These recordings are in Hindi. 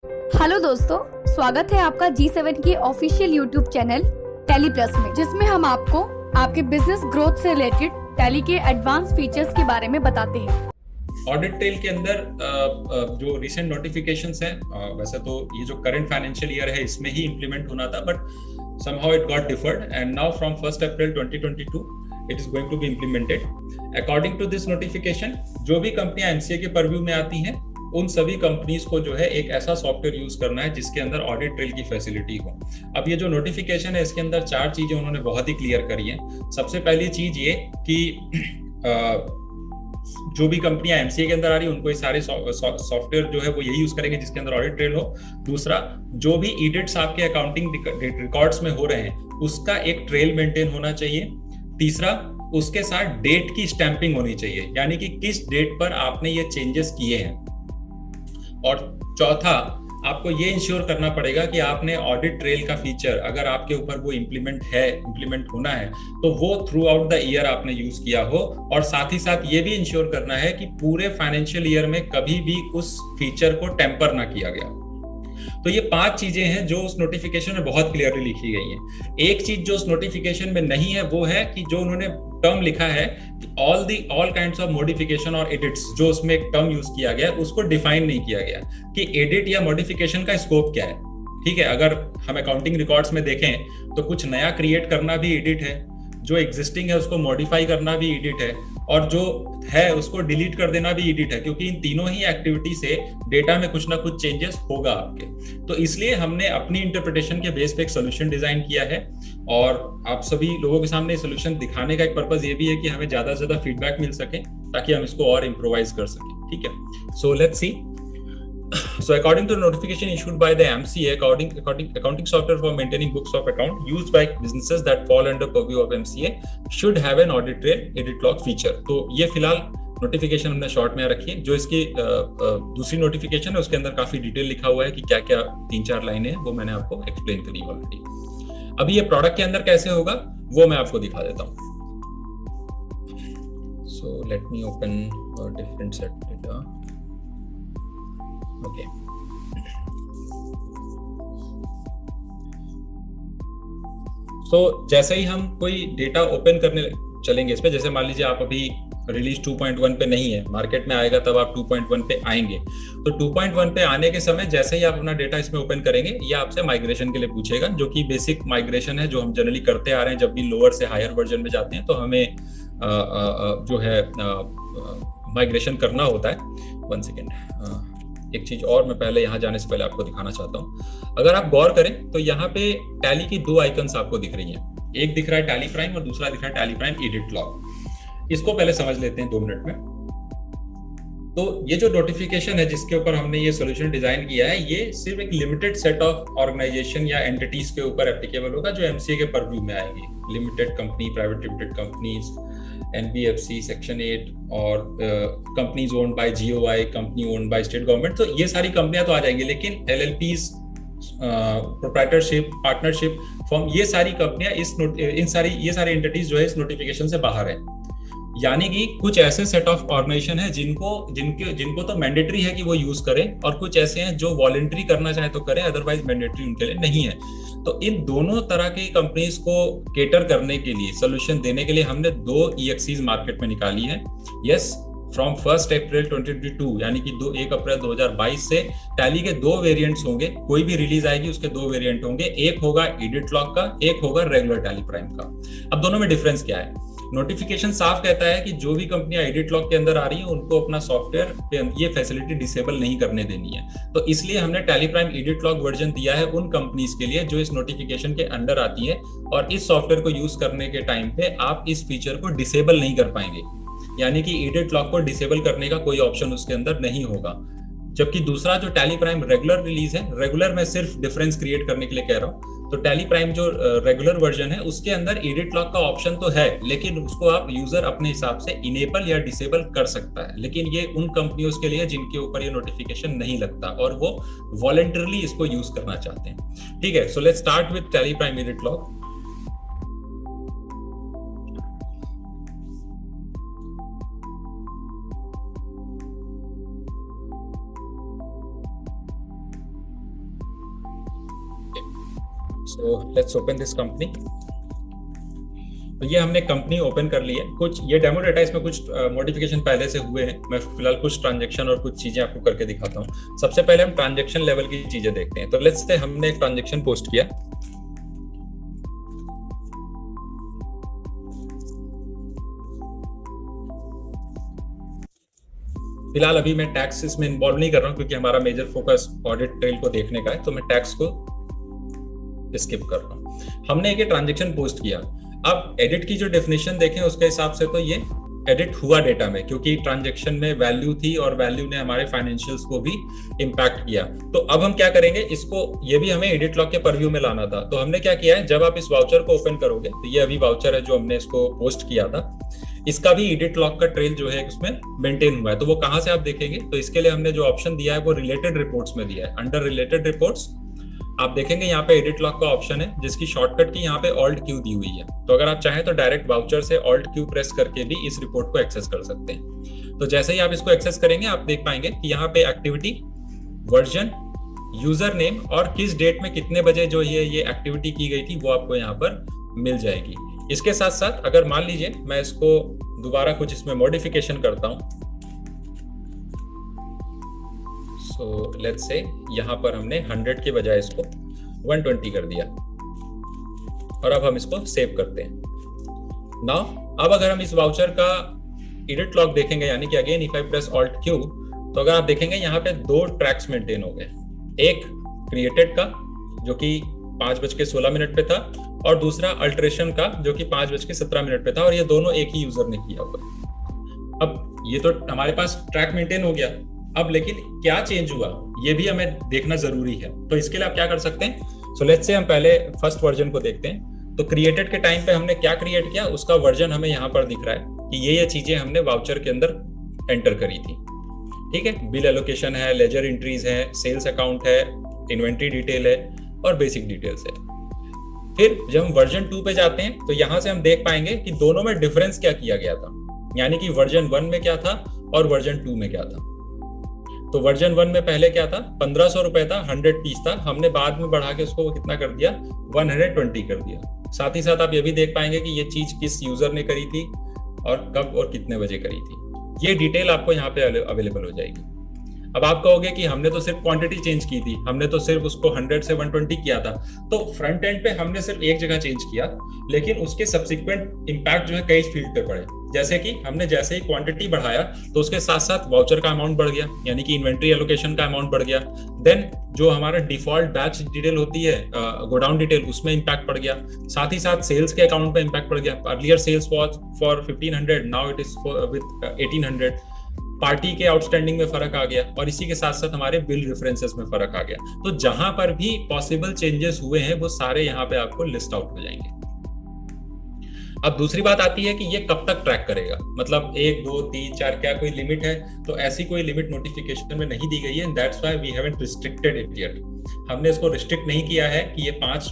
हेलो दोस्तों, स्वागत है आपका G7 के official YouTube channel tally plus में, जिसमें हम आपको आपके बिजनेस ग्रोथ से रिलेटेड टैली के एडवांस फीचर्स के बारे में बताते हैं। ऑडिट ट्रेल के अंदर जो रिसेंट नोटिफिकेशंस हैं, वैसे तो ये जो करंट फाइनेंशियल ईयर है इसमें ही इंप्लीमेंट होना था, but somehow it got deferred and now from 1st April 2022 it is going to be implemented. According to this notification, जो भी कंपनियां एमसीए के परव्यू में आती हैं उन सभी कंपनीज को जो है एक ऐसा सॉफ्टवेयर यूज करना है जिसके अंदर ऑडिट ट्रेल की फैसिलिटी हो। अब ये जो नोटिफिकेशन है इसके अंदर 4 चीजें उन्होंने बहुत ही क्लियर करी हैं। सबसे पहली चीज ये कि जो भी कंपनियां एमसीए के अंदर आ रही है उनको ये सारे सॉफ्टवेयर जो है वो यही यूज करेंगे जिसके अंदर ऑडिट ट्रेल हो। दूसरा, जो भी एडिट्स आपके अकाउंटिंग रिकॉर्ड्स में हो रहे हैं उसका एक ट्रेल मेंटेन होना चाहिए। तीसरा, उसके साथ डेट की स्टैंपिंग होनी चाहिए, यानी कि किस डेट पर आपने ये चेंजेस किए हैं। और चौथा, आपको ये इंश्योर करना पड़ेगा कि आपने ऑडिट ट्रेल का फीचर अगर आपके ऊपर वो इम्प्लीमेंट होना है तो वो थ्रू आउट द ईयर आपने यूज किया हो। और साथ ही साथ ये भी इंश्योर करना है कि पूरे फाइनेंशियल ईयर में कभी भी उस फीचर को टेम्पर ना किया गया। तो ये 5 चीजें हैं जो उस नोटिफिकेशन में बहुत क्लियरली लिखी गई हैं। एक चीज जो उस नोटिफिकेशन में नहीं है वो है कि जो उन्होंने टर्म लिखा है ऑल काइंड्स ऑफ मॉडिफिकेशन और एडिट्स, जो उसमें एक टर्म यूज किया गया उसको डिफाइन नहीं किया गया कि एडिट या मॉडिफिकेशन का स्कोप क्या है। ठीक है, अगर हम अकाउंटिंग रिकॉर्ड्स में देखें तो कुछ नया क्रिएट करना भी एडिट है, जो एग्जिस्टिंग है उसको मॉडिफाई करना भी एडिट है, और जो है उसको डिलीट कर देना भी एडिट है, क्योंकि इन तीनों ही एक्टिविटी से डेटा में कुछ ना कुछ चेंजेस होगा आपके। तो इसलिए हमने अपनी इंटरप्रिटेशन के बेस पे एक सोल्यूशन डिजाइन किया है और आप सभी लोगों के सामने सोल्यूशन दिखाने का एक पर्पस ये भी है कि हमें ज्यादा से ज्यादा फीडबैक मिल सके ताकि हम इसको और इम्प्रोवाइज कर सकें। ठीक है, so let's see. So according to the notification issued by the MCA, accounting software for maintaining books of account used by businesses that fall under purview of MCA should have an audit trail edit log feature. तो ये फिलहाल नोटिफिकेशन हमने शॉर्ट में रखी है। जो इसकी दूसरी नोटिफिकेशन है उसके अंदर काफी डिटेल लिखा हुआ है कि क्या क्या 3-4 लाइनें हैं, वो मैंने आपको एक्सप्लेन करी ऑलरेडी। अभी ये प्रोडक्ट के अंदर कैसे होगा वो मैं आपको दिखा देता हूँ। So let me open a different set data. Okay, तो जैसे ही हम कोई डेटा ओपन करने चलेंगे इस पे, जैसे मान लीजिए आप अभी रिलीज 2.1 पे नहीं है, मार्केट में आएगा तब आप 2.1 पे आएंगे। तो 2.1 पे आने के समय जैसे ही आप अपना डेटा इसमें ओपन करेंगे ये आपसे माइग्रेशन के लिए पूछेगा, जो कि बेसिक माइग्रेशन है जो हम जनरली करते आ रहे हैं। जब भी लोअर से हायर वर्जन में जाते हैं तो हमें जो है माइग्रेशन करना होता है। 1 सेकेंड, एक चीज और मैं पहले यहाँ जाने से पहले आपको दिखाना चाहता हूँ। अगर आप गौर करें तो यहाँ पे टैली की 2 आइकन्स आपको दिख रही हैं। एक दिख रहा है टैली प्राइम और दूसरा दिख रहा है टैली प्राइम एडिट लॉग। इसको पहले समझ लेते हैं 2 मिनट में। तो ये जो नोटिफिकेशन है जिसके ऊपर हमने ये सोल्यूशन डिजाइन किया है, ये सिर्फ एक लिमिटेड सेट ऑफ ऑर्गेनाइजेशन या एंटिटीज के ऊपर एप्लीकेबल होगा जो एमसीए के परव्यू में आएंगी। Limited company, private limited companies, NBFC section 8 और companies owned by GOI, company owned by state government. तो ये सारी कंपनियां तो आ जाएंगी, लेकिन एलएलपीज, प्रोप्राइटरशिप, पार्टनरशिप फर्म, ये सारी कंपनियां ये सारी एंटिटीज जो है इस नोटिफिकेशन से बाहर है। यानी कि कुछ ऐसे सेट ऑफ ऑर्गेनाइजेशन है जिनको तो मैंडेटरी है कि वो यूज करें, और कुछ ऐसे हैं जो वॉलंटरी करना चाहे तो करें, अदरवाइज मैंडेटरी उनके लिए नहीं है। तो इन दोनों तरह की कंपनीज को केटर करने के लिए, सोल्यूशन देने के लिए हमने 2 EXCs मार्केट में निकाली है। यस, फ्रॉम 1 अप्रैल 2022 यानी कि 1 अप्रैल 2022 से टैली के 2 वेरिएंट्स होंगे। कोई भी रिलीज आएगी उसके 2 वेरिएंट होंगे, एक होगा एडिट लॉग का, एक होगा रेगुलर टैली प्राइम का। अब दोनों में डिफरेंस क्या है? नोटिफिकेशन साफ कहता है कि जो भी कंपनियां एडिट लॉग के अंदर आ रही हैं उनको अपना सॉफ्टवेयर पे ये फैसिलिटी डिसेबल नहीं करने देनी है। तो इसलिए हमने tally prime edit log version दिया है उन कंपनीज के लिए जो इस नोटिफिकेशन के अंडर आती है, और इस सॉफ्टवेयर को यूज करने के टाइम पे आप इस फीचर को डिसेबल नहीं कर पाएंगे, यानी कि एडिट लॉग को डिसेबल करने का कोई ऑप्शन उसके अंदर नहीं होगा। जबकि दूसरा जो टैली प्राइम रेगुलर रिलीज है, रेगुलर में सिर्फ डिफरेंस क्रिएट करने के लिए कह रहा हूँ, तो टैली प्राइम जो रेगुलर वर्जन है उसके अंदर एडिट लॉग का ऑप्शन तो है, लेकिन उसको आप यूजर अपने हिसाब से इनेबल या डिसेबल कर सकता है। लेकिन ये उन कंपनियों के लिए जिनके ऊपर ये नोटिफिकेशन नहीं लगता और वो वॉलंटरली इसको यूज करना चाहते हैं। ठीक है, so let's start with tally prime edit log. So let's open this company. तो ये हमने कंपनी ओपन कर ली है। कुछ ये डेमो डेटा, इसमें कुछ मॉडिफिकेशन पहले से हुए हैं। मैं फिलहाल कुछ ट्रांजैक्शन और कुछ चीजें आपको करके दिखाता हूँ। सबसे पहले हम ट्रांजैक्शन लेवल की चीजें देखते हैं। तो लेट्स से हमने एक ट्रांजैक्शन पोस्ट किया। फिलहाल अभी मैं टैक्स इसमें इन्वॉल्व नहीं कर रहा हूँ क्योंकि हमारा मेजर फोकस ऑडिट ट्रेल को देखने का है, तो मैं टैक्स को स्किप कर रहा हूँ। हमने एक ट्रांजैक्शन पोस्ट किया। अब एडिट की जो डेफिनेशन देखें उसके हिसाब से तो ये एडिट हुआ डेटा में, क्योंकि ट्रांजैक्शन में वैल्यू थी और वैल्यू ने हमारे फाइनेंशियल्स को भी इम्पैक्ट किया। तो अब हम क्या करेंगे, इसको ये भी हमें एडिट लॉग के परव्यू में लाना था। तो हमने क्या किया है, जब आप इस वाउचर को ओपन करोगे, तो ये अभी वाउचर है जो हमने इसको पोस्ट किया था, इसका भी एडिट लॉग का ट्रेल जो है उसमें मेंटेन हुआ है। तो वो कहां से आप देखेंगे, तो इसके लिए हमने जो ऑप्शन दिया है वो रिलेटेड रिपोर्ट्स में दिया है। अंडर रिलेटेड रिपोर्ट्स आप देखेंगे यहाँ पे एडिट लॉग का ऑप्शन है, जिसकी शॉर्टकट की यहाँ पे ऑल्ट क्यू दी हुई है। तो अगर आप चाहें तो डायरेक्ट वाउचर से ऑल्ट क्यू प्रेस करके भी इस रिपोर्ट को एक्सेस कर सकते हैं। तो जैसे ही आप इसको एक्सेस करेंगे, आप देख पाएंगे कि यहाँ पे एक्टिविटी, वर्जन, यूजर नेम और किस डेट में कितने बजे जो ये एक्टिविटी की गई थी वो आपको यहाँ पर मिल जाएगी। इसके साथ साथ अगर मान लीजिए मैं इसको दोबारा कुछ इसमें मॉडिफिकेशन करता हूं, सो लेट्स से यहाँ पर हमने 100 के बजाय इसको 120 कर दिया और अब हम इसको सेव करते हैं। नाउ अब अगर हम इस वाउचर का एडिट लॉग देखेंगे, यानी कि again if I press alt Q, तो अगर आप देखेंगे यहाँ पे 2 ट्रैक्स मेंटेन हो गए। एक क्रिएटेड का जो कि 5:16 पे था, और दूसरा अल्टरेशन का जो कि 5:17 पे था, और ये दोनों एक ही यूजर ने किया हुआ है। अब ये तो हमारे पास ट्रैक मेंटेन हो गया। अब लेकिन क्या चेंज हुआ ये भी हमें देखना जरूरी है। तो इसके लिए आप क्या कर सकते हैं, सो लेट्स से हम पहले फर्स्ट वर्जन को देखते हैं। तो क्रिएटेड के टाइम पे हमने क्या क्रिएट किया, उसका वर्जन हमें यहाँ पर दिख रहा है कि ये चीजें हमने वाउचर के अंदर एंटर करी थी। ठीक है, बिल एलोकेशन है, लेजर एंट्रीज है, सेल्स अकाउंट है, इन्वेंट्री डिटेल है और बेसिक डिटेल्स है। फिर जब हम वर्जन 2 पे जाते हैं तो यहां से हम देख पाएंगे कि दोनों में डिफरेंस क्या किया गया था, यानी कि वर्जन 1 में क्या था और वर्जन 2 में क्या था। तो वर्जन 1 में पहले क्या था, 1500 रुपए था, 100 पीस था। हमने बाद में बढ़ा के उसको कितना कर दिया, 120 कर दिया। साथ ही साथ आप ये भी देख पाएंगे कि ये चीज किस यूजर ने करी थी और कब और कितने बजे करी थी। ये डिटेल आपको यहाँ पे अवेलेबल हो जाएगी। अब आप कहोगे कि हमने तो सिर्फ क्वांटिटी चेंज की थी, हमने तो सिर्फ उसको 100 से 120 किया था। तो फ्रंट एंड पे हमने सिर्फ एक जगह चेंज किया, लेकिन उसके सब्सिक्वेंट इंपैक्ट जो है कई फील्ड पे पड़े। जैसे कि हमने जैसे ही क्वांटिटी बढ़ाया तो उसके साथ साथ वाउचर का अमाउंट बढ़ गया, यानी कि इन्वेंट्री एलोकेशन का अमाउंट बढ़ गया। देन जो हमारा डिफॉल्ट बैच डिटेल होती है, गोडाउन डिटेल, उसमें इंपैक्ट पड़ गया। साथ ही साथ सेल्स के अकाउंट पे इंपैक्ट पड़ गया। Earlier sales was for 1500, now it is with 1800। Party के आउटस्टैंडिंग में फर्क आ गया और इसी के साथ साथ हमारे बिल रेफरेंसेस में फर्क आ गया। तो जहां पर भी पॉसिबल चेंजेस हुए हैं वो सारे यहाँ पे आपको लिस्ट आउट हो जाएंगे। अब दूसरी बात आती है कि ये कब तक ट्रैक करेगा, मतलब 1, 2, 3, 4 क्या कोई लिमिट है? तो ऐसी कोई लिमिट नोटिफिकेशन में नहीं दी गई है। That's why we haven't restricted it yet. हमने इसको रिस्ट्रिक्ट नहीं किया है कि ये 5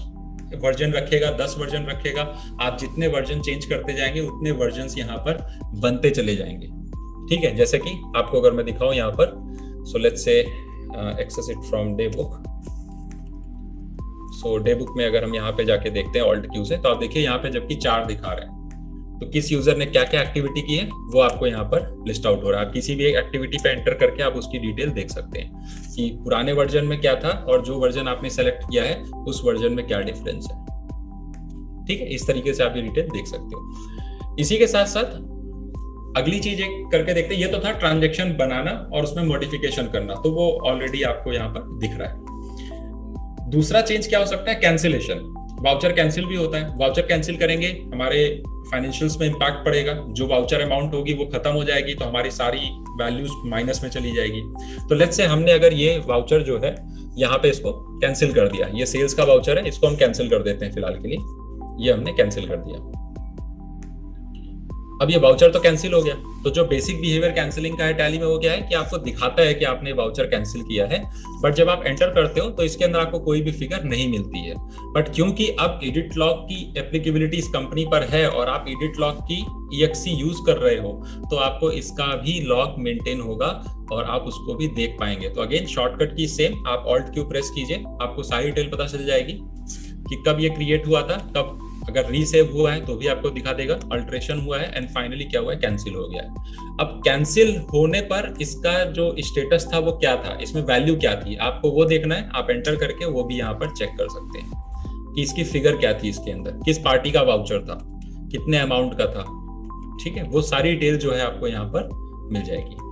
वर्जन रखेगा, 10 वर्जन रखेगा। आप जितने वर्जन चेंज करते जाएंगे उतने वर्जन यहाँ पर बनते चले जाएंगे। ठीक है, जैसे कि आपको अगर मैं दिखाऊं यहाँ पर, so let's say access it from day book. So day book में अगर हम यहाँ पे जाके देखते हैं ऑल्ट क्यू से, तो आप देखिए यहाँ पे जबकि 4 दिखा रहे हैं, तो किस यूजर ने क्या क्या एक्टिविटी की है वो आपको यहाँ पर लिस्ट आउट हो रहा है। आप किसी भी एक एक्टिविटी पे एंटर करके आप उसकी डिटेल देख सकते हैं कि पुराने वर्जन में क्या था और जो वर्जन आपने सेलेक्ट किया है उस वर्जन में क्या डिफरेंस है। ठीक है, इस तरीके से आप ये डिटेल देख सकते हो। इसी के साथ साथ अगली चीज एक करके देखते हैं। ये तो था ट्रांजैक्शन बनाना और उसमें मॉडिफिकेशन करना, तो वो ऑलरेडी आपको यहाँ पर दिख रहा है। दूसरा चेंज क्या हो सकता है, कैंसिलेशन। वाउचर कैंसिल भी होता है। वाउचर कैंसिल करेंगे, हमारे फाइनेंशियल्स में इंपैक्ट पड़ेगा। जो वाउचर अमाउंट होगी वो खत्म हो जाएगी, तो हमारी सारी वैल्यूज माइनस में चली जाएगी। तो लेट्स से हमने अगर ये वाउचर जो है यहाँ पे इसको कैंसिल कर दिया, ये सेल्स का वाउचर है, इसको हम कैंसिल कर देते हैं फिलहाल के लिए। ये हमने कैंसिल कर दिया। अब ये वाउचर तो कैंसिल हो गया। तो जो बेसिक बिहेवियर कैंसिलिंग का है टैली में, वो क्या है कि आपको दिखाता है कि आपने वाउचर कैंसिल किया है, बट जब आप एंटर करते हो तो इसके अंदर आपको कोई भी फिगर नहीं मिलती है। बट क्योंकि अब एडिट लॉग की एप्लीकेबिलिटी इस कंपनी पर है और आप एडिट लॉग की EXE यूज कर रहे हो, तो आपको इसका भी लॉग मेंटेन होगा और आप उसको भी देख पाएंगे। तो अगेन शॉर्टकट की सेम, आप ऑल्ट क्यू प्रेस कीजिए, आपको सारी डिटेल पता चल जाएगी। कि कब ये क्रिएट हुआ था, कब अगर रीसेव हुआ है तो भी आपको दिखा देगा, अल्टरेशन हुआ है, एंड फाइनली क्या हुआ है, कैंसिल हो गया है। अब कैंसिल होने पर इसका जो स्टेटस था वो क्या था, इसमें वैल्यू क्या थी, आपको वो देखना है। आप एंटर करके वो भी यहाँ पर चेक कर सकते हैं कि इसकी फिगर क्या थी, इसके अंदर किस पार्टी का वाउचर था, कितने अमाउंट का था, ठीक है, वो सारी डिटेल जो है आपको यहाँ पर मिल जाएगी।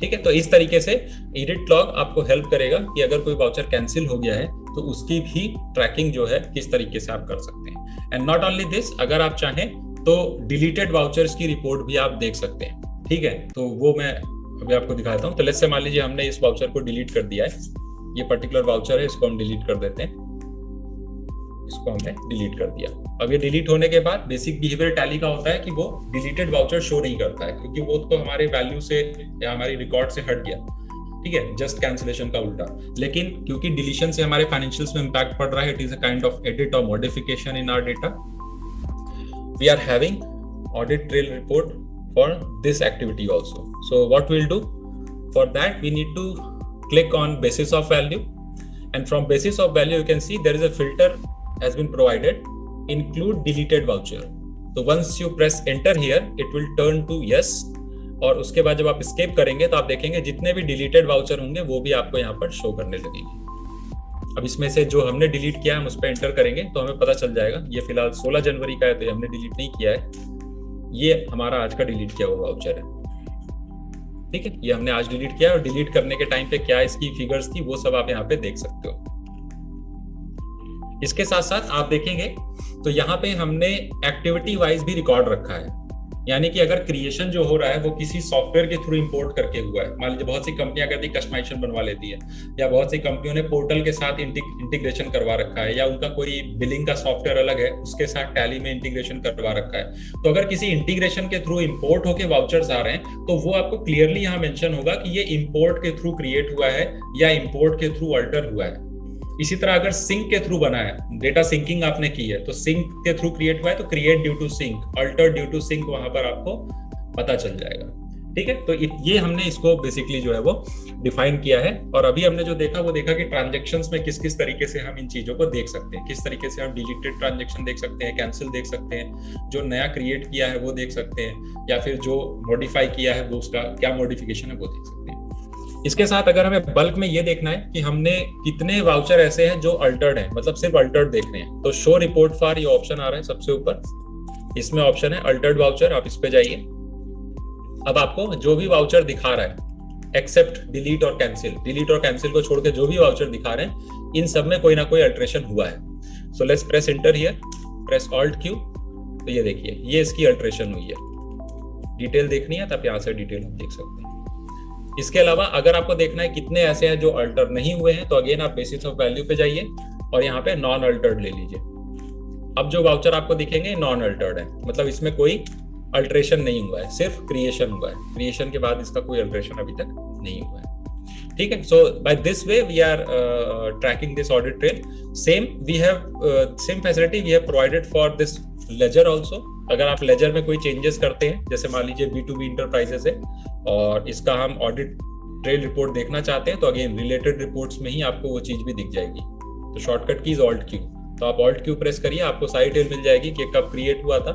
ठीक है, तो इस तरीके से एडिट लॉग आपको हेल्प करेगा कि अगर कोई वाउचर कैंसिल हो गया है तो उसकी भी ट्रैकिंग जो है किस तरीके से आप कर सकते हैं। एंड नॉट ओनली दिस, अगर आप चाहें तो डिलीटेड वाउचर्स की रिपोर्ट भी आप देख सकते हैं। ठीक है, तो वो मैं अभी आपको दिखाता हूँ। तो लेट्स से मान लीजिए हमने इस वाउचर को डिलीट कर दिया है, ये पर्टिकुलर वाउचर है, इसको हम डिलीट कर देते हैं, इसको हमने डिलीट कर दिया। अब ये डिलीट होने के बाद बेसिक बिहेवियर टैली का होता है कि वो डिलीटेड वाउचर शो नहीं करता है, क्योंकि वो तो हमारे वैल्यू से या हमारी रिकॉर्ड से हट गया। ठीक है, जस्ट कैंसिलेशन का उल्टा। लेकिन क्योंकि डिलीशन से हमारे फाइनेंशियल्स में इंपैक्ट पड़ रहा है, it is a kind of edit और modification in our data, we are having audit trail report for this activity also. So what we will do for that, we need to click on basis of value, and from basis of value you can see there is a filter has been provided, include deleted voucher. So once you press enter here it will turn to yes, और उसके बाद जब आप escape करेंगे तो आप देखेंगे जितने भी deleted voucher होंगे वो भी आपको यहाँ पर शो करने लगेंगे। अब इसमें से जो हमने डिलीट किया है हम उस पर एंटर करेंगे तो हमें पता चल जाएगा। ये फिलहाल 16 जनवरी का है तो हमने डिलीट नहीं किया है, ये हमारा आज का डिलीट किया हुआ वाउचर है। ठीक है, ये हमने आज डिलीट किया, और डिलीट करने के टाइम पे क्या इसकी फिगर्स थी वो सब आप यहाँ पे देख सकते हो। इसके साथ साथ आप देखेंगे तो यहाँ पे हमने एक्टिविटी वाइज भी रिकॉर्ड रखा है, यानी कि अगर क्रिएशन जो हो रहा है वो किसी सॉफ्टवेयर के थ्रू इंपोर्ट करके हुआ है, मान लीजिए बहुत सी कंपनियां कहती है कस्टमाइजेशन बनवा लेती है, या बहुत सी कंपनियों ने पोर्टल के साथ इंटीग्रेशन करवा रखा है, या उनका कोई बिलिंग का सॉफ्टवेयर अलग है उसके साथ टैली में इंटीग्रेशन करवा रखा है। तो अगर किसी इंटीग्रेशन के थ्रू इंपोर्ट होके वाउचर्स आ रहे हैं तो वो आपको क्लियरली यहाँ मेंशन होगा कि ये इंपोर्ट के थ्रू क्रिएट हुआ है या इंपोर्ट के थ्रू अल्टर हुआ है। इसी तरह अगर सिंक के थ्रू बना है, डेटा सिंकिंग आपने की है तो सिंक के थ्रू क्रिएट हुआ है तो create due to sync, alter due to sync वहां पर आपको पता चल जाएगा। ठीक है, तो ये हमने इसको बेसिकली जो है वो डिफाइन किया है। और अभी हमने जो देखा वो देखा कि ट्रांजैक्शंस में किस किस तरीके से हम इन चीजों को देख सकते हैं, किस तरीके से हम डिलीटेड ट्रांजैक्शन देख सकते हैं, कैंसिल देख सकते हैं, जो नया क्रिएट किया है वो देख सकते हैं, या फिर जो मॉडिफाई किया है वो उसका क्या मॉडिफिकेशन है वो देख सकते हैं। इसके साथ अगर हमें बल्क में ये देखना है कि हमने कितने वाउचर ऐसे हैं जो अल्टर्ड हैं, मतलब सिर्फ अल्टर्ड देख रहे हैं, तो शो रिपोर्ट फॉर ये ऑप्शन आ रहा है सबसे ऊपर, इसमें ऑप्शन है अल्टर्ड वाउचर, आप इस पे जाइए। अब आपको जो भी वाउचर दिखा रहा है एक्सेप्ट डिलीट और कैंसिल, डिलीट और कैंसिल को छोड़ के जो भी वाउचर दिखा रहे हैं इन सब में कोई ना कोई अल्टरेशन हुआ है। So let's press enter here, press alt Q, तो ये देखिए ये इसकी अल्टरेशन हुई है। डिटेल देखनी है तो आप यहाँ से डिटेल आप देख सकते हैं। इसके अलावा अगर आपको देखना है कितने ऐसे हैं जो अल्टर नहीं हुए हैं तो अगेन आप बेसिस ऑफ वैल्यू पे जाइए और यहाँ पे नॉन अल्टर्ड ले लीजिए। अब जो वाउचर आपको दिखेंगे नॉन अल्टर्ड है, मतलब इसमें कोई अल्टरेशन नहीं हुआ है, सिर्फ क्रिएशन हुआ है, क्रिएशन के बाद इसका कोई अल्टरेशन अभी तक नहीं हुआ है। ठीक है, so by this way we are tracking this audit trail. Same facility we have provided for this ledger also. अगर आप लेजर में कोई चेंजेस करते हैं, जैसे मान लीजिए B2B इंटरप्राइजेस है और इसका हम ऑडिट ट्रेल रिपोर्ट देखना चाहते हैं तो अगेन रिलेटेड रिपोर्ट्स में ही आपको वो चीज भी दिख जाएगी। तो शॉर्टकट की इज ऑल्ट क्यू, तो आप ऑल्ट क्यू प्रेस करिए, आपको सारी डिटेल मिल जाएगी कि कब क्रिएट हुआ था,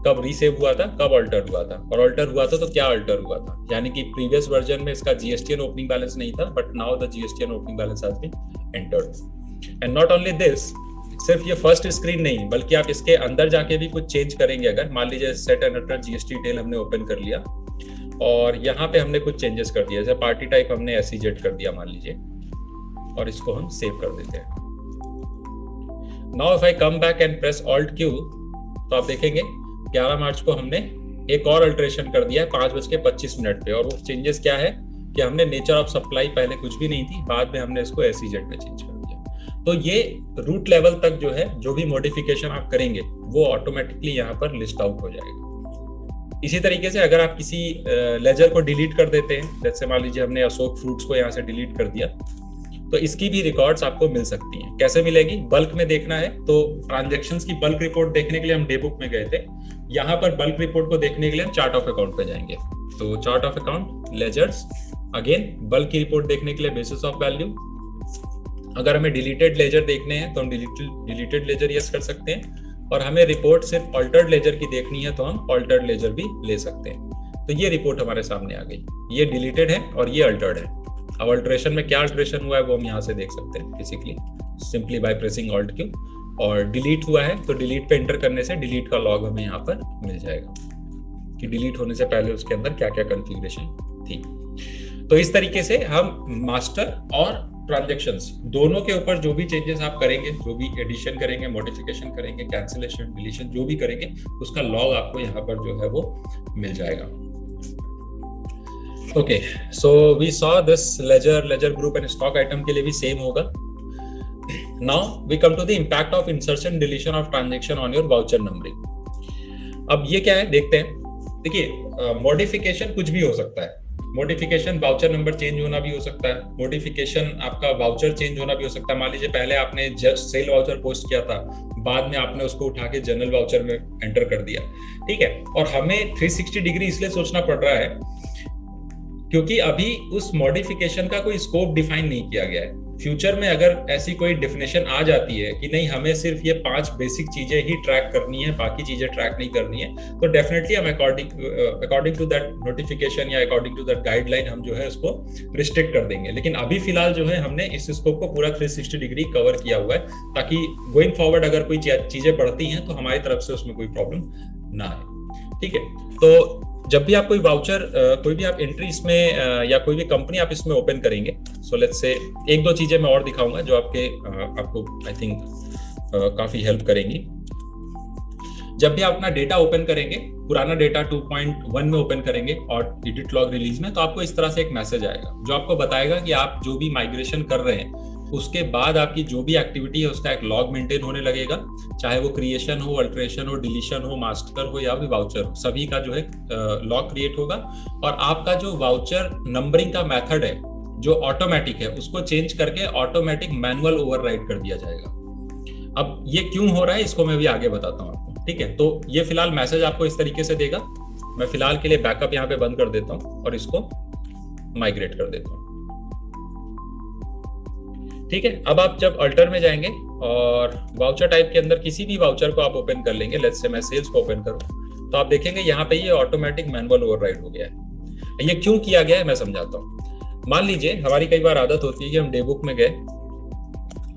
कब रीसेव हुआ था, कब अल्टर हुआ था, और अल्टर हुआ था तो क्या अल्टर हुआ था। यानी कि प्रीवियस वर्जन में इसका GSTN ओपनिंग बैलेंस नहीं था, but now the GSTN opening balance has been entered. And not only this, सिर्फ ये फर्स्ट स्क्रीन नहीं बल्कि आप इसके अंदर जाके भी कुछ चेंज करेंगे। अगर मान लीजिए set and alter GST detail हमने ओपन कर लिया और यहाँ पे हमने कुछ चेंजेस कर दिया, जैसे पार्टी टाइप हमने SEZ कर दिया मान लीजिए, और इसको हम सेव कर देते हैं। Now if I come back and press alt Q तो आप देखेंगे 11 मार्च को हमने एक और अल्टरेशन कर दिया है 5:25 पे, और वो चेंजेस क्या है कि हमने नेचर ऑफ सप्लाई पहले कुछ भी नहीं थी, बाद में हमने इसको SEZ में चेंज कर दिया। तो ये रूट लेवल तक जो है जो भी मॉडिफिकेशन आप करेंगे वो ऑटोमेटिकली यहाँ पर लिस्ट आउट हो जाएगा। इसी तरीके से अगर आप किसी लेजर को डिलीट कर देते हैं, जैसे मान लीजिए हमने अशोक फ्रूट्स को यहाँ से डिलीट कर दिया, तो इसकी भी रिकॉर्ड्स आपको मिल सकती हैं। कैसे मिलेगी? बल्क में देखना है तो ट्रांजैक्शंस की बल्क रिपोर्ट देखने के लिए हम डे बुक में गए थे, यहाँ पर बल्क रिपोर्ट को देखने के लिए हम चार्ट ऑफ अकाउंट पे जाएंगे। तो chart of account, ledgers, again bulk की रिपोर्ट देखने के लिए बेसिस ऑफ वैल्यू, अगर हमें डिलीटेड लेजर देखने हैं तो हम डिलीटेड लेजर यस कर सकते हैं, और हमें रिपोर्ट सिर्फ ऑल्टर्ड लेजर की देखनी है तो हम ऑल्टर्ड लेजर भी ले सकते हैं। तो ये रिपोर्ट हमारे सामने आ गई, ये डिलीटेड है और ये अल्टर्ड है। अब अल्टरेशन में क्या अल्टरेशन हुआ है वो हम यहाँ से देख सकते हैं basically simply by pressing alt Q, और डिलीट हुआ है तो डिलीट पे एंटर करने से डिलीट का लॉग हमें यहाँ पर मिल जाएगा कि डिलीट होने से पहले उसके अंदर क्या क्या कॉन्फ़िगरेशन थी। तो इस तरीके से हम मास्टर और ट्रांजैक्शंस दोनों के ऊपर जो भी चेंजेस आप करेंगे, जो भी एडिशन करेंगे, मॉडिफिकेशन करेंगे, कैंसिलेशन, डिलीशन जो भी करेंगे, उसका लॉग आपको यहाँ पर जो है वो मिल जाएगा। Okay, so we saw this ledger group and stock item के लिए भी सेम होगा। Now we come to the impact of insertion deletion of transaction on your voucher numbering. अब ये क्या है देखते हैं। देखिए मॉडिफिकेशन कुछ भी हो सकता है, मॉडिफिकेशन वाउचर नंबर चेंज होना भी हो सकता है, मॉडिफिकेशन आपका वाउचर चेंज होना भी हो सकता है। मान लीजिए पहले आपने जस्ट सेल वाउचर पोस्ट किया था, बाद में आपने उसको उठा के जनरल वाउचर में एंटर कर दिया, ठीक है। और हमें 360 डिग्री इसलिए सोचना पड़ रहा है क्योंकि अभी उस मॉडिफिकेशन का कोई स्कोप डिफाइन नहीं किया गया है। फ्यूचर में अगर ऐसी कोई डेफिनेशन आ जाती है कि नहीं हमें सिर्फ ये 5 बेसिक चीजें ही ट्रैक करनी है, बाकी चीजें ट्रैक नहीं करनी है, तो डेफिनेटली हम अकॉर्डिंग टू दैट नोटिफिकेशन या अकॉर्डिंग टू दैट गाइडलाइन हम जो है उसको रिस्ट्रिक्ट कर देंगे। लेकिन अभी फिलहाल जो है हमने इस स्कोप को पूरा 360 डिग्री कवर किया हुआ है ताकि गोइंग फॉरवर्ड अगर कोई चीजें बढ़ती हैं तो हमारी तरफ से उसमें कोई प्रॉब्लम ना आए, ठीक है। तो जब भी आप कोई वाउचर कोई भी आप एंट्री इसमें या कोई भी कंपनी आप इसमें ओपन करेंगे, सो लेट्स से 1-2 चीजें मैं और दिखाऊंगा जो आपको आई थिंक काफी हेल्प करेंगी। जब भी आप अपना डेटा ओपन करेंगे, पुराना डेटा 2.1 में ओपन करेंगे और एडिट लॉग रिलीज में, तो आपको इस तरह से एक मैसेज आएगा जो आपको बताएगा कि आप जो भी माइग्रेशन कर रहे हैं उसके बाद आपकी जो भी एक्टिविटी है उसका एक लॉग मेंटेन होने लगेगा, चाहे वो क्रिएशन हो, अल्टरेशन हो, डिलीशन हो, मास्टर हो या भी वाउचर हो, सभी का जो है लॉग क्रिएट होगा। और आपका जो वाउचर नंबरिंग का मेथड है जो ऑटोमेटिक है उसको चेंज करके ऑटोमेटिक मैनुअल ओवरराइड कर दिया जाएगा। अब ये क्यों हो रहा है इसको मैं भी आगे बताता हूँ आपको, ठीक है। तो ये फिलहाल मैसेज आपको इस तरीके से देगा। मैं फिलहाल के लिए बैकअप यहाँ पे बंद कर देता हूँ और इसको माइग्रेट कर देता हूँ, ठीक है। अब आप जब अल्टर में जाएंगे और वाउचर टाइप के अंदर किसी भी वाउचर को आप ओपन कर लेंगे, लेट्स से मैं सेल्स को ओपन करूं, तो आप देखेंगे यहाँ पे ये ऑटोमेटिक मैनुअल ओवरराइड हो गया है। ये क्यों किया गया है मैं समझाता हूँ। मान लीजिए हमारी कई बार आदत होती है कि हम डे बुक में गए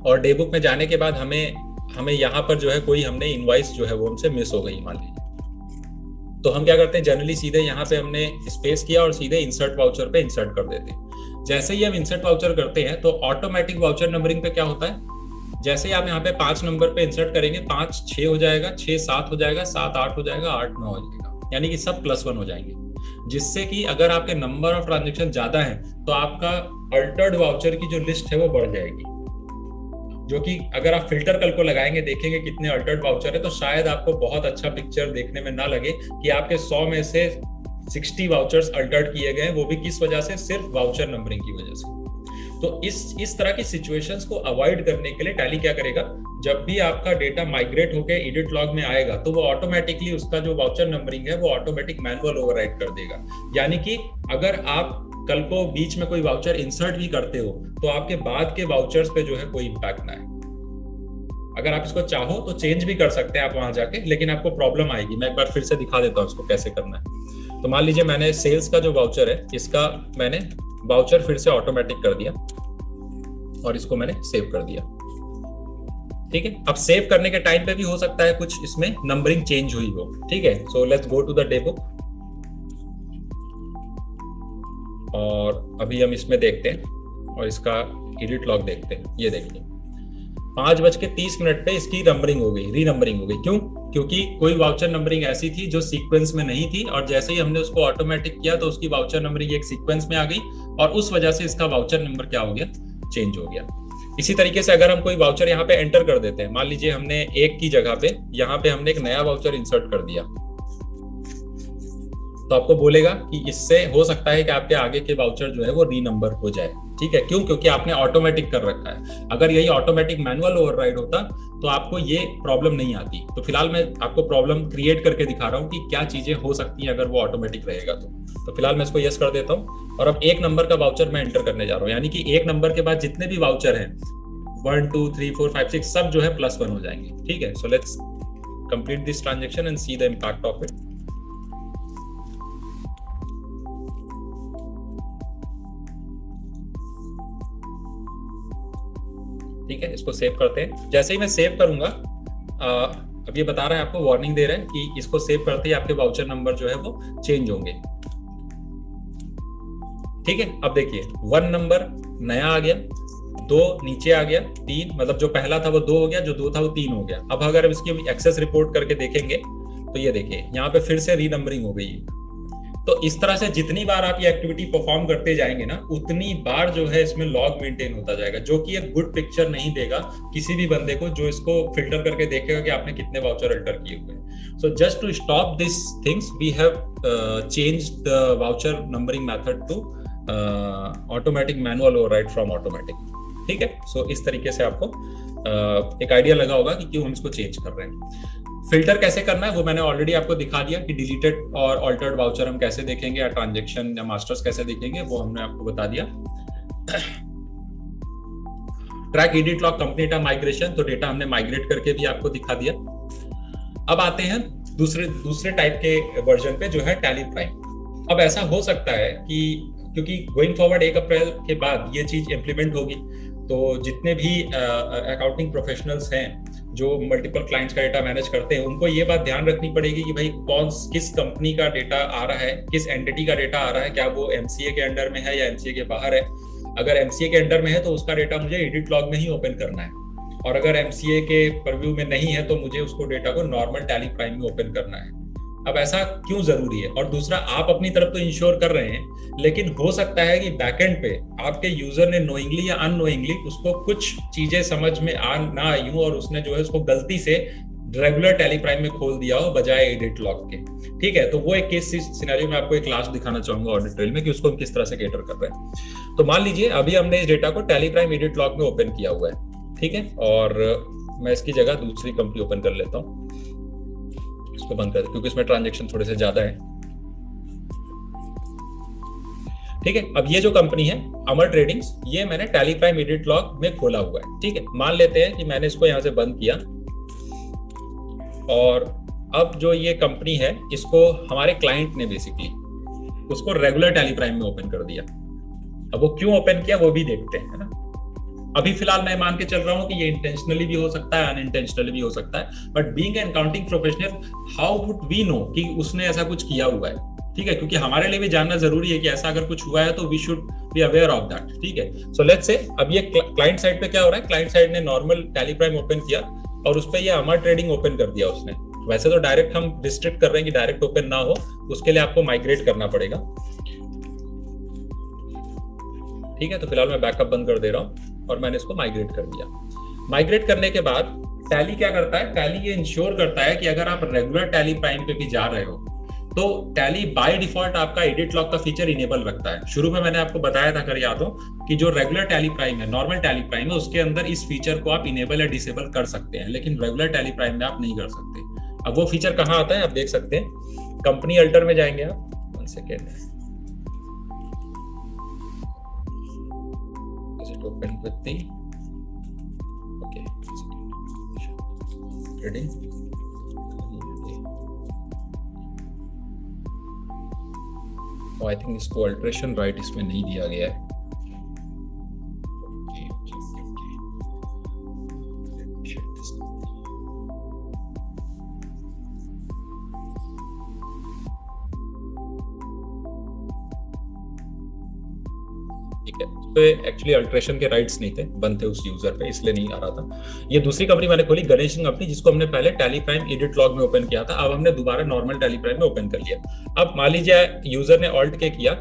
और डे बुक में जाने के बाद हमें यहाँ पर जो है कोई हमने इनवॉइस जो है वो हमसे मिस हो गई मान लीजिए, तो हम क्या करते हैं जनरली सीधे यहाँ पे हमने स्पेस किया और सीधे इंसर्ट वाउचर पे इंसर्ट कर देते हैं। जैसे ही हम इंसर्ट वाउचर करते हैं तो ऑटोमेटिक वाउचर नंबरिंग पे क्या होता है, जैसे ही आप यहाँ पे 5 नंबर पे इंसर्ट करेंगे 5 6 हो जाएगा, 6 7 हो जाएगा, 7 8 हो जाएगा, 8 9 हो जाएगा, यानी कि सब +1 हो जाएंगे, जिससे कि अगर आपके नंबर ऑफ ट्रांजेक्शन ज्यादा है तो आपका अल्टर्ड वाउचर की जो लिस्ट है वो बढ़ जाएगी, जो कि अगर आप फिल्टर कल को लगाएंगे देखेंगे कितने अल्टर्ड वाउचर है तो शायद आपको बहुत अच्छा पिक्चर देखने में ना लगे कि आपके 100 में से 60 वाउचर्स अल्टर्ड किए गए, वो भी किस वजह से, सिर्फ वाउचर नंबरिंग की वजह से। तो इस तरह की सिचुएशंस को अवॉइड करने के लिए टैली क्या करेगा, जब भी आपका डेटा माइग्रेट होकर एडिट लॉग में आएगा तो वो ऑटोमेटिकली उसका जो वाउचर नंबरिंग है वो ऑटोमेटिक मैनुअल ओवरराइड कर देगा। यानी कि अगर आप कल को बीच में कोई वाउचर इंसर्ट भी करते हो तो आपके बाद के वाउचर्स पे जो है कोई इंपैक्ट ना आए। अगर आप इसको चाहो तो चेंज भी कर सकते हैं आप वहां जाके, लेकिन आपको प्रॉब्लम आएगी। मैं एक बार फिर से दिखा देता हूँ इसको कैसे करना है। तो मान लीजिए मैंने सेल्स का जो वाउचर है इसका मैंने वाउचर फिर से ऑटोमेटिक कर दिया और इसको मैंने सेव कर दिया, ठीक है। अब सेव करने के टाइम पे भी हो सकता है कुछ इसमें नंबरिंग चेंज हुई हो, ठीक है। So let's go to the day book और अभी हम इसमें देखते हैं और इसका एडिट लॉग देखते हैं। ये देखिए 5:30 पे इसकी नंबरिंग हो गई, री नंबरिंग हो गई। क्यों? क्योंकि कोई वाउचर नंबरिंग ऐसी थी जो सीक्वेंस में नहीं थी और जैसे ही हमने उसको ऑटोमेटिक किया तो उसकी वाउचर नंबरिंग एक सीक्वेंस में आ गई और उस वजह से इसका वाउचर नंबर क्या हो गया, चेंज हो गया। इसी तरीके से अगर हम कोई वाउचर यहाँ पे एंटर कर देते हैं, मान लीजिए हमने 1 की जगह पे यहाँ पे हमने एक नया वाउचर इंसर्ट कर दिया, तो आपको बोलेगा कि इससे हो सकता है कि आपके आगे के वाउचर जो है वो री नंबर हो जाए, ठीक है। क्यों? क्योंकि आपने ऑटोमेटिक कर रखा है। अगर यही ऑटोमेटिक मैनुअल ओवरराइड होता तो आपको ये प्रॉब्लम नहीं आती। तो फिलहाल मैं आपको प्रॉब्लम क्रिएट करके दिखा रहा हूँ कि क्या चीजें हो सकती हैं अगर वो ऑटोमेटिक रहेगा तो फिलहाल मैं इसको यस कर देता हूँ और अब 1 नंबर का वाउचर मैं एंटर करने जा रहा हूँ, यानी कि 1 नंबर के बाद जितने भी वाउचर हैं 1 2 3 4 5 6 सब जो है +1 हो जाएंगे। ठीक है, so let's complete this transaction and see the impact of it. ठीक है, इसको सेव करते हैं। जैसे ही मैं सेव करूंगा, अब ये बता रहा है, आपको वार्निंग दे रहा है कि इसको सेव करते ही आपके वाउचर नंबर जो है वो चेंज होंगे। ठीक है, अब देखिए 1 नंबर नया आ गया, 2 नीचे आ गया, 3 मतलब जो पहला था वो 2 हो गया, जो 2 था वो 3 हो गया। अब अगर इसकी एक्सेस रिपोर्ट करके देखेंगे तो ये देखिए यहाँ पे फिर से रीनंबरिंग हो गई है। तो इस तरह से जितनी बार आप ये एक्टिविटी परफॉर्म करते जाएंगे ना, उतनी बार जो है इसमें लॉग मेंटेन होता जाएगा, जो कि एक गुड पिक्चर नहीं देगा किसी भी बंदे को जो इसको फिल्टर करके देखेगा कि आपने कितने वाउचर अल्टर किए हुए हैं। So just to stop this things we have changed the voucher numbering method to automatic manual override from automatic. ठीक है, सो इस तरीके से आपको एक आइडिया लगा होगा कि क्यों हम इसको चेंज कर रहे हैं। फिल्टर कैसे करना है वो मैंने ऑलरेडी आपको दिखा दिया कि डिलीटेड और ऑल्टर्ड वाउचर हम कैसे देखेंगे, या ट्रांजैक्शन या मास्टर्स कैसे देखेंगे, वो हमने आपको बता दिया। Track edit log company data migration, तो डेटा हमने माइग्रेट करके भी आपको दिखा दिया। अब आते हैं दूसरे टाइप के वर्जन पे जो है टैली प्राइम। अब ऐसा हो सकता है कि क्योंकि गोइंग फॉरवर्ड 1 अप्रैल के बाद ये चीज इंप्लीमेंट होगी, तो जितने भी अकाउंटिंग प्रोफेशनल्स हैं जो मल्टीपल क्लाइंट्स का डेटा मैनेज करते हैं, उनको ये बात ध्यान रखनी पड़ेगी कि भाई किस कंपनी का डेटा आ रहा है, किस एंटिटी का डेटा आ रहा है, क्या वो एमसीए के अंडर में है या एमसीए के बाहर है। अगर एमसीए के अंडर में है तो उसका डेटा मुझे एडिट लॉग में ही ओपन करना है, और अगर एमसीए के परव्यू में नहीं है तो मुझे उसको डेटा को नॉर्मल टैली प्राइम में ओपन करना है। अब ऐसा क्यों जरूरी है? और दूसरा, आप अपनी तरफ तो इंश्योर कर रहे हैं, लेकिन हो सकता है कि बैकएंड पे आपके यूजर ने नोइंगली या अननोइंगली उसको कुछ चीजें समझ में ना आई हो और उसने जो है उसको गलती से रेगुलर टैली प्राइम में खोल दिया हो बजाय एडिट लॉग के। ठीक है, तो वो एक केस सिनेरियो में आपको एक लास्ट दिखाना चाहूंगा ऑडिट ट्रेल में कि उसको हम किस तरह से कैटर कर रहे हैं। तो मान लीजिए अभी हमने इस डेटा को टैली प्राइम एडिट लॉग में ओपन किया हुआ है। ठीक है, और मैं इसकी जगह दूसरी कंपनी ओपन कर लेता हूँ, इसको बंद कर, क्योंकि इसमें ट्रांजैक्शन थोड़े से ज्यादा है। ठीक है, अब ये जो कंपनी है अमर ट्रेडिंग्स, ये मैंने टैली प्राइम एडिट लॉग में खोला हुआ है। ठीक है, मान लेते हैं कि मैंने इसको यहां से बंद किया, और अब जो ये कंपनी है इसको हमारे क्लाइंट ने बेसिकली उसको रेगुलर टैली प्राइम में ओपन कर दिया। अब वो क्यों ओपन किया वो भी देखते हैं, है ना। अभी फिलहाल मैं मान के चल रहा हूं कि ये इंटेंशनली भी हो सकता है, अनइंटेंशनली भी हो सकता है, but being an accounting professional how would we know कि उसने ऐसा कुछ किया हुआ है। ठीक है, क्योंकि हमारे लिए भी जानना जरूरी है कि ऐसा अगर कुछ हुआ है तो we should be aware of that. ठीक है, सो लेट्स से अब ये क्लाइंट साइड पे क्या हो रहा है, क्लाइंट साइड ने नॉर्मल टैली प्राइम ओपन किया और उस पर ये अमर ट्रेडिंग ओपन कर दिया उसने। वैसे तो डायरेक्ट हम रिस्ट्रिक्ट कर रहे हैं कि डायरेक्ट ओपन ना हो, उसके लिए आपको माइग्रेट करना पड़ेगा। ठीक है, तो फिलहाल मैं बैकअप बंद कर दे रहा हूं और मैंने इसको माइग्रेट कर दिया। माइग्रेट करने के बाद टैली क्या करता है, टैली ये इंश्योर करता है कि अगर आप रेगुलर टैली प्राइम पे भी जा रहे हो तो टैली बाय डिफॉल्ट आपका एडिट लॉग का फीचर इनेबल रखता है। शुरू में मैंने आपको बताया था, अगर याद हो, कि जो रेगुलर टैली प्राइम है, नॉर्मल टैली प्राइम है, उसके अंदर इस फीचर को आप इनेबल या डिसेबल कर सकते हैं, लेकिन रेगुलर टैली प्राइम में आप नहीं कर सकते। अब वो फीचर कहाँ आता है आप देख सकते हैं, कंपनी अल्टर में जाएंगे आप, 1 second, open with the okay ready I think इसको अल्ट्रेशन राइट इसमें नहीं दिया गया है। पे एक्चुअली अल्ट्रेशन के राइट्स नहीं थे, बनते उस यूजर पे, इसलिए नहीं आ रहा था। ये दूसरी कंपनी मैंने खोली, गणेश कंपनी, जिसको हमने पहले टैली प्राइम एडिट लॉग में ओपन किया था, अब हमने दोबारा नॉर्मल टैली प्राइम में ओपन कर लिया। अब मान लीजिए यूजर ने ऑल्ट के किया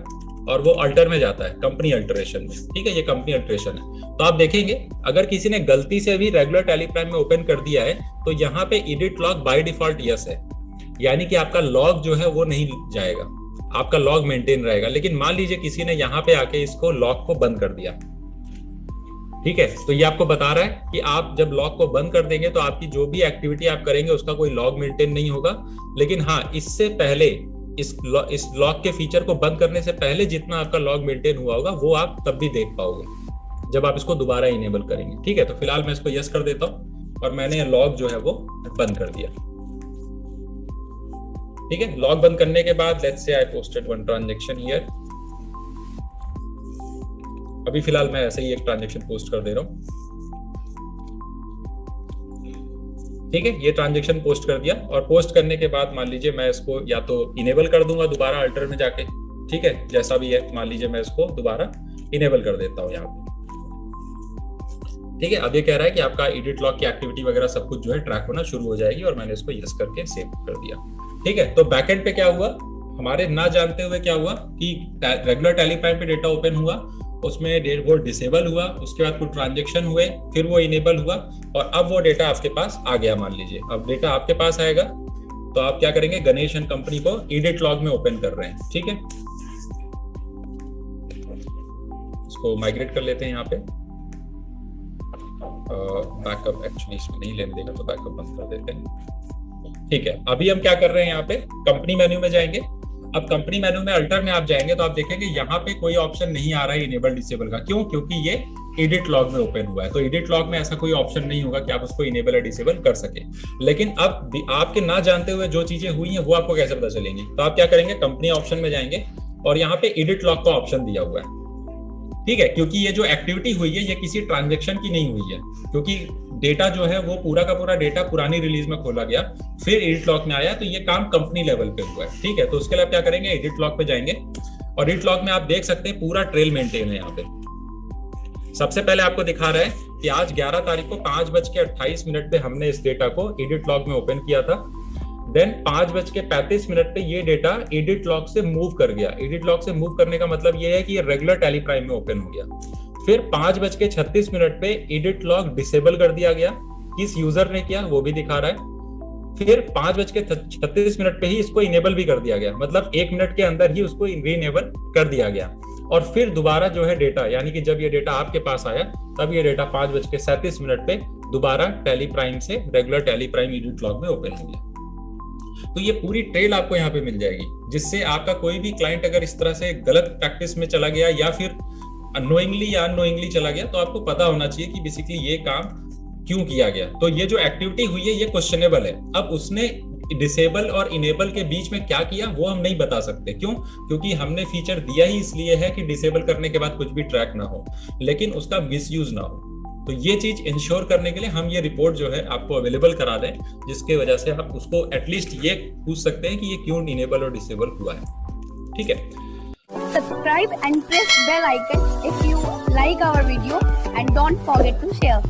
और वो अल्टर में जाता है, कंपनी अल्टरेशन में। ठीक है, ये कंपनी अल्टरेशन है, तो आप देखेंगे अगर किसी ने गलती से भी रेगुलर टैली प्राइम में ओपन कर दिया है तो यहाँ पे edit log by default yes है, यानी कि आपका लॉग जो है वो नहीं जाएगा, आपका लॉग मेंटेन रहेगा। लेकिन मान लीजिए किसी ने यहाँ पे आके इसको लॉग को बंद कर दिया, ठीक है, तो ये आपको बता रहा है कि आप जब लॉग को बंद कर देंगे तो आपकी जो भी एक्टिविटी आप करेंगे उसका कोई लॉग मेंटेन नहीं होगा। लेकिन हाँ, इससे पहले इस लॉग के फीचर को बंद करने से पहले जितना आपका लॉग मेंटेन हुआ होगा वो आप तब भी देख पाओगे। जब आप इसको दोबारा इनेबल करेंगे। ठीक है, तो फिलहाल मैं इसको यस कर देता हूँ और मैंने लॉग जो है वो बंद कर दिया। ठीक है, लॉग बंद करने के बाद let's say I posted one transaction here. अभी फिलहाल मैं ऐसे ही एक ट्रांजेक्शन पोस्ट कर दे रहा हूँ। ठीक है, ये ट्रांजेक्शन पोस्ट कर दिया और पोस्ट करने के बाद मान लीजिए मैं इसको या तो इनेबल कर दूंगा दोबारा अल्टर में जाके। ठीक है, जैसा भी है मान लीजिए मैं इसको दोबारा इनेबल कर देता हूँ यहाँ पे। ठीक है, अब ये कह रहा है कि आपका एडिट लॉग की एक्टिविटी वगैरह सब कुछ जो है ट्रैक होना शुरू हो जाएगी और मैंने इसको यस करके सेव कर दिया। ठीक है, तो बैकएंड पे क्या हुआ, हमारे ना जानते हुए क्या हुआ कि रेगुलर टैली प्राइम पे डेटा ओपन हुआ, उसमें वो डिसेबल हुआ, उसके बाद कुछ ट्रांजेक्शन हुए, फिर वो इनेबल हुआ और अब वो डेटा आपके पास आ गया। मान लीजिए अब डेटा आपके पास आएगा तो आप क्या करेंगे, गणेश एंड कंपनी को एडिट लॉग में ओपन कर रहे हैं। ठीक है, इसको माइग्रेट कर लेते हैं यहाँ पे। बैकअप एक्चुअली इसमें नहीं लेने देगा तो बैकअप बंद कर देते हैं। ठीक है, अभी हम क्या कर रहे हैं, यहाँ पे कंपनी मेन्यू में जाएंगे। अब कंपनी मेन्यू में अल्टर में आप जाएंगे तो आप देखेंगे यहाँ पे कोई ऑप्शन नहीं आ रहा है इनेबल डिसेबल का। क्यों? क्योंकि ये एडिट लॉग में ओपन हुआ है, तो एडिट लॉग में ऐसा कोई ऑप्शन नहीं होगा कि आप उसको इनेबल या डिसेबल कर सके। लेकिन अब आपके ना जानते हुए जो चीजें हुई हैं वो आपको कैसे पता चलेंगी, तो आप क्या करेंगे, कंपनी ऑप्शन में जाएंगे और यहाँ पे एडिट लॉग का ऑप्शन दिया हुआ है। ठीक है, क्योंकि ये जो एक्टिविटी हुई है ये किसी ट्रांजैक्शन की नहीं हुई है, क्योंकि डेटा जो है वो पूरा का पूरा डेटा पुरानी रिलीज में खोला गया फिर एडिट लॉग में आया, तो ये काम कंपनी लेवल पे हुआ है। ठीक है, तो उसके लिए आप क्या करेंगे, एडिट लॉग पे जाएंगे और एडिट लॉग में आप देख सकते हैं पूरा ट्रेल मेंटेन है। यहाँ पे सबसे पहले आपको दिखा रहा है कि आज 11 तारीख को 5:28 पे हमने इस डेटा को एडिट लॉग में ओपन किया था। देन 5:35 पे ये डेटा एडिट लॉग से मूव कर गया। एडिट लॉग से मूव करने का मतलब ये है कि ये रेगुलर टैली प्राइम में ओपन हो गया। फिर 5:36 पे एडिट लॉग डिसेबल कर दिया गया, किस यूजर ने किया वो भी दिखा रहा है। फिर 5:36 पे ही इसको इनेबल भी कर दिया गया, मतलब 1 मिनट के अंदर ही उसको रीइनेबल कर दिया गया। और फिर दोबारा जो है डेटा, यानी कि जब ये डेटा आपके पास आया तब ये डेटा 5:37 पे दोबारा टैली प्राइम से regular tally prime edit log में ओपन हो गया। तो ये पूरी ट्रेल आपको यहाँ पे मिल जाएगी, जिससे आपका कोई भी क्लाइंट अगर इस तरह से गलत प्रैक्टिस में चला गया या फिर अननोइंगली या अननोइंगली चला गया तो आपको पता होना चाहिए कि बेसिकली ये काम क्यों किया गया। तो ये जो एक्टिविटी हुई है ये क्वेश्चनेबल है। अब उसने डिसेबल और इनेबल के बीच में क्या किया वो हम नहीं बता सकते। क्यों? क्योंकि हमने फीचर दिया ही इसलिए है कि डिसेबल करने के बाद कुछ भी ट्रैक ना हो, लेकिन उसका मिसयूज ना हो। तो ये चीज इंश्योर करने के लिए हम ये रिपोर्ट जो है आपको अवेलेबल करा दें, जिसके वजह से आप उसको एटलीस्ट ये पूछ सकते हैं कि ये क्यों इनेबल और डिसेबल हुआ है। ठीक है, Subscribe and press bell icon if you like our video and don't forget to share.